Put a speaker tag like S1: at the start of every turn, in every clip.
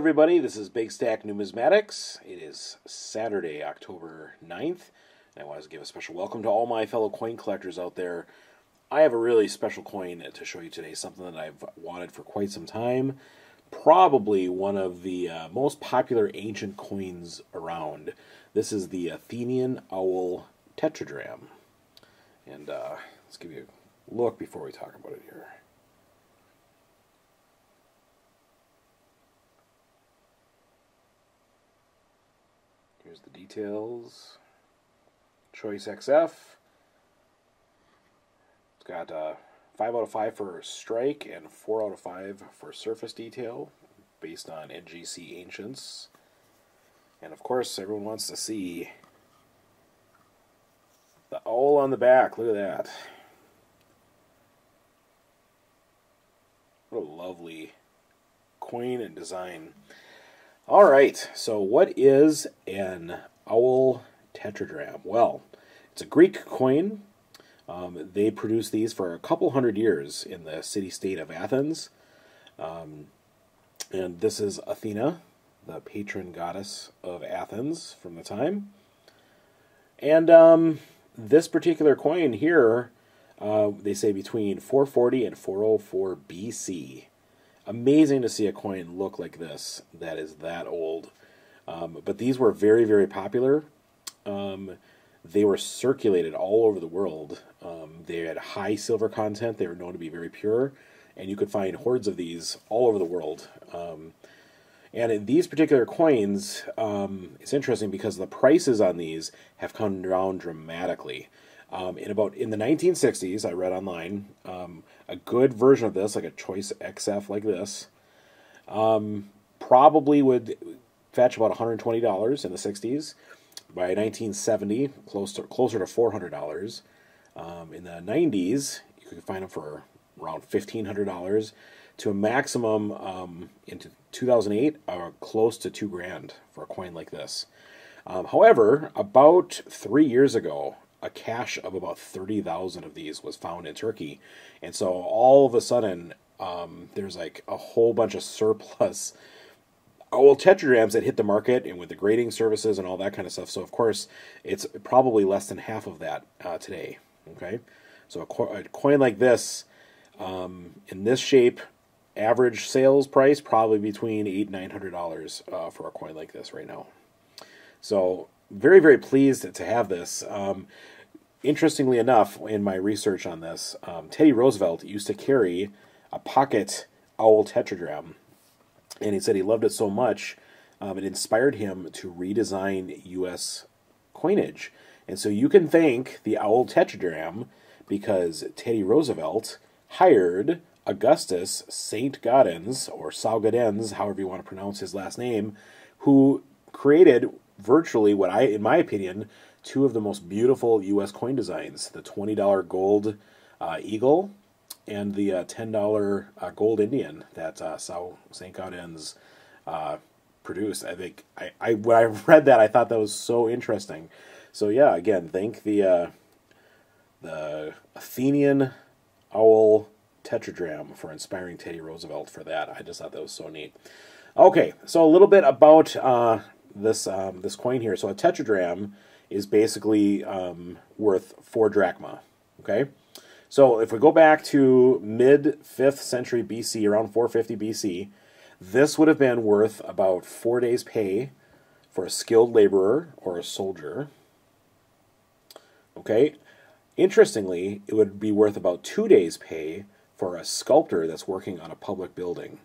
S1: everybody. This is Big Stack Numismatics. It is Saturday, October 9th, and I want to give a special welcome to all my fellow coin collectors out there. I have a really special coin to show you today, something that I've wanted for quite some time. Probably one of the most popular ancient coins around. This is the Athenian Owl Tetradrachm. And let's give you a look before we talk about it here. Here's the details. Choice XF. It's got 5 out of 5 for strike and 4 out of 5 for surface detail, based on NGC Ancients. And of course, everyone wants to see the owl on the back. Look at that. What a lovely coin and design. Alright, so what is an owl tetradrachm? Well, it's a Greek coin. They produced these for a couple hundred years in the city-state of Athens. And this is Athena, the patron goddess of Athens from the time. And this particular coin here, they say between 440 and 404 BC. Amazing to see a coin look like this that is that old. But these were very, very popular. They were circulated all over the world. They had high silver content. They were known to be very pure. And you could find hordes of these all over the world. And in these particular coins, it's interesting because the prices on these have come down dramatically. In the 1960s, I read online, a good version of this, like a Choice XF like this, probably would fetch about $120 in the 60s. By 1970, closer to $400. In the 90s, you could find them for around $1,500 to a maximum in 2008, close to $2,000 for a coin like this. However, about 3 years ago, a cache of about 30,000 of these was found in Turkey, and so all of a sudden, there's like a whole bunch of surplus owl tetradrachms that hit the market, and with the grading services and all that kind of stuff. So of course, it's probably less than half of that today. Okay, so a coin like this, in this shape, average sales price probably between $800 and $900 for a coin like this right now. So very, very pleased to have this. Interestingly enough, in my research on this, Teddy Roosevelt used to carry a pocket owl tetradrachm. And he said he loved it so much, it inspired him to redesign U.S. coinage. And so you can thank the owl tetradrachm because Teddy Roosevelt hired Augustus St. Gaudens, or Saugadens, however you want to pronounce his last name, who created virtually what in my opinion, two of the most beautiful U.S. coin designs: the $20 gold eagle and the $10 gold Indian that St. Gaudens produced. I think when I read that, I thought that was so interesting. So yeah, again, thank the Athenian Owl Tetradrachm for inspiring Teddy Roosevelt for that. I just thought that was so neat. Okay, so a little bit about this coin here. So a tetradrachm is basically worth 4 drachma. Okay. So if we go back to mid-5th century BC, around 450 BC, this would have been worth about 4 days' pay for a skilled laborer or a soldier. Okay. Interestingly, it would be worth about 2 days' pay for a sculptor that's working on a public building.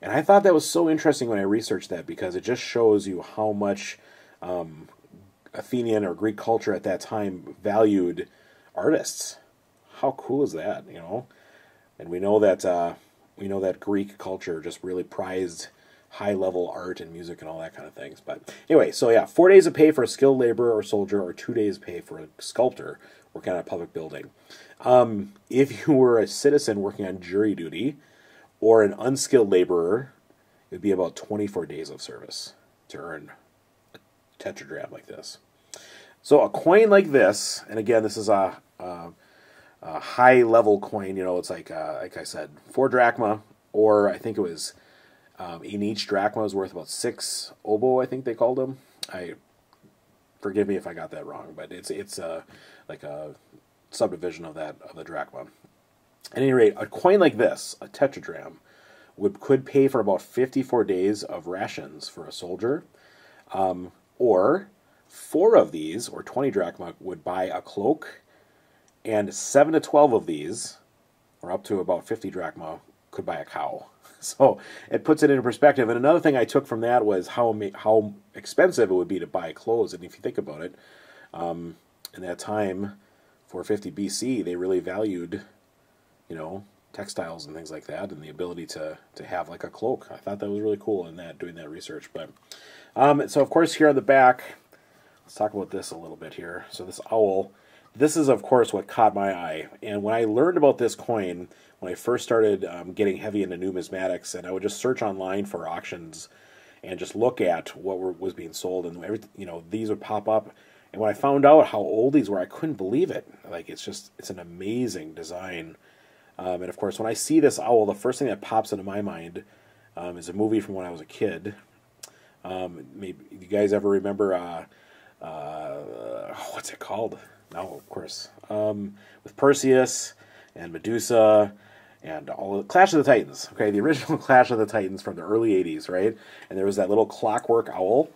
S1: And I thought that was so interesting when I researched that, because it just shows you how much Athenian or Greek culture at that time valued artists. How cool is that, you know? And we know that Greek culture just really prized high-level art and music and all that kind of things. But anyway, so yeah, 4 days of pay for a skilled laborer or soldier, or 2 days pay for a sculptor working on a public building. If you were a citizen working on jury duty or an unskilled laborer, it would be about 24 days of service to earn a tetradrachm like this. So a coin like this, and again, this is a high-level coin. You know, it's like I said, 4 drachma, or I think it was In each drachma is worth about 6 oboe, I think they called them. Forgive me if I got that wrong, but it's like a subdivision of the drachma. At any rate, a coin like this, a tetradrachm, could pay for about 54 days of rations for a soldier, or 4 of these, or 20 drachma, would buy a cloak, and 7 to 12 of these, or up to about 50 drachma, could buy a cow. So it puts it into perspective. And another thing I took from that was how expensive it would be to buy clothes. And if you think about it, in that time, 450 BC, they really valued, textiles and things like that, and the ability to have like a cloak. I thought that was really cool in doing that research. But so of course here on the back, let's talk about this a little bit here. So this owl, this is of course what caught my eye. And when I learned about this coin, when I first started getting heavy into numismatics, and I would just search online for auctions and just look at what was being sold, and these would pop up. And when I found out how old these were, I couldn't believe it. Like it's an amazing design. And of course, when I see this owl, the first thing that pops into my mind is a movie from when I was a kid. Maybe you guys ever remember what's it called? No, of course, with Perseus and Medusa and all of Clash of the Titans. Okay, the original Clash of the Titans from the early '80s, right? And there was that little clockwork owl,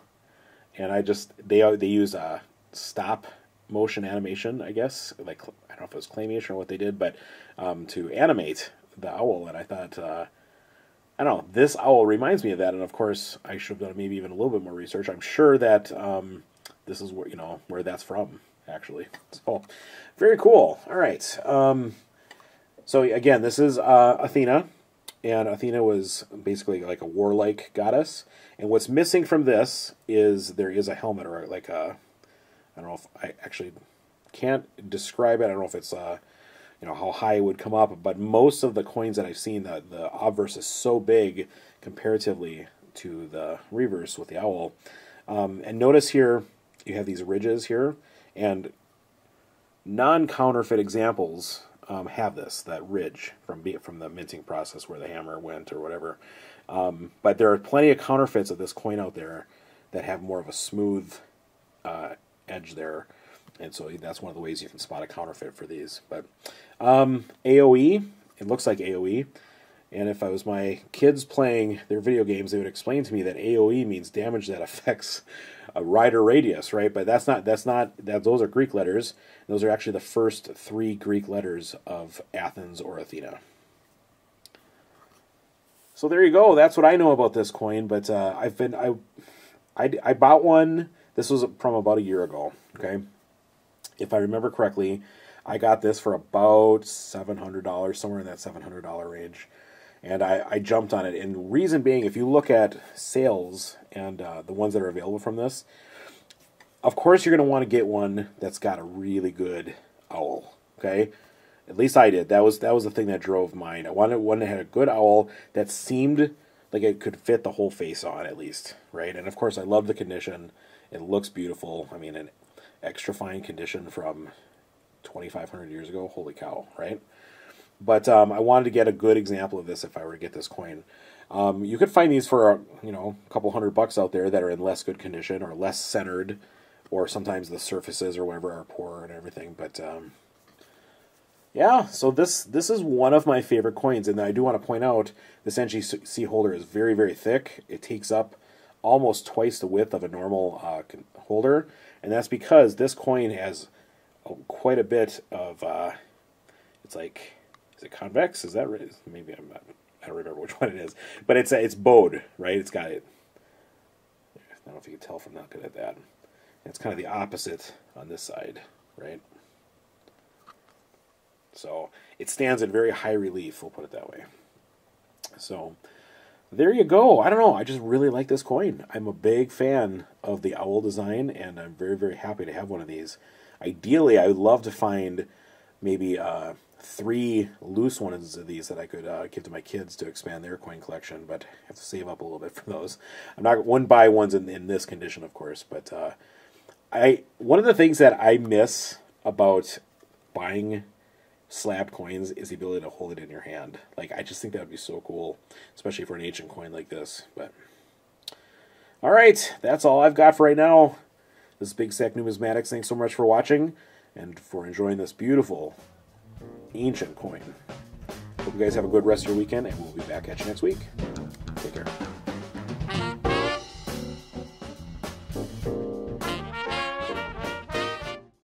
S1: and they used a stop motion animation, I guess. Like, I don't know if it was claymation or what they did, but to animate the owl. And I thought, I don't know, this owl reminds me of that. And of course, I should have done maybe even a little bit more research. I'm sure that this is where that's from, actually. So, very cool. All right. So again, this is Athena, and Athena was basically like a warlike goddess. And what's missing from this is there is a helmet, or like a, I don't know if I actually can't describe it. I don't know if it's how high it would come up, but most of the coins that I've seen, the obverse is so big comparatively to the reverse with the owl. And notice here you have these ridges here, and non-counterfeit examples have that ridge from the minting process where the hammer went or whatever. But there are plenty of counterfeits of this coin out there that have more of a smooth edge there, and so that's one of the ways you can spot a counterfeit for these. But AOE, it looks like AOE, and if I was my kids playing their video games, they would explain to me that AOE means damage that affects a rider radius, right? But those are Greek letters. Those are actually the first 3 Greek letters of Athens or Athena. So there you go. That's what I know about this coin. But I bought one. This was from about a year ago. Okay, if I remember correctly, I got this for about $700, somewhere in that $700 range, and I jumped on it. And reason being, if you look at sales and the ones that are available from this, of course you're going to want to get one that's got a really good owl. Okay. At least I did. That was the thing that drove mine. I wanted one that had a good owl that seemed like it could fit the whole face on, at least, right? And of course, I love the condition. It looks beautiful. I mean, an extra fine condition from 2,500 years ago. Holy cow, right? But I wanted to get a good example of this if I were to get this coin. You could find these for a couple $100 out there that are in less good condition or less centered, or sometimes the surfaces or whatever are poorer and everything. But yeah, so this is one of my favorite coins, and I do want to point out this NGC holder is very, very thick. It takes up almost twice the width of a normal holder, and that's because this coin has quite a bit of, it's like, is it convex? Is that right? Maybe I don't remember which one it is, but it's bowed, right? It's got it. I don't know if you can tell from not good at that. It's kind of the opposite on this side, right? So it stands in very high relief, we'll put it that way. So there you go. I don't know. I just really like this coin. I'm a big fan of the owl design, and I'm very, very happy to have one of these. Ideally, I would love to find maybe 3 loose ones of these that I could give to my kids to expand their coin collection, but I have to save up a little bit for those. I'm not wouldn't buy ones in this condition, of course, but one of the things that I miss about buying slabbed coins is the ability to hold it in your hand. Like, I just think that would be so cool, especially for an ancient coin like this. But all right, that's all I've got for right now. This is Big Sack Numismatics. Thanks so much for watching and for enjoying this beautiful ancient coin. Hope you guys have a good rest of your weekend, and we'll be back at you next week. Take care.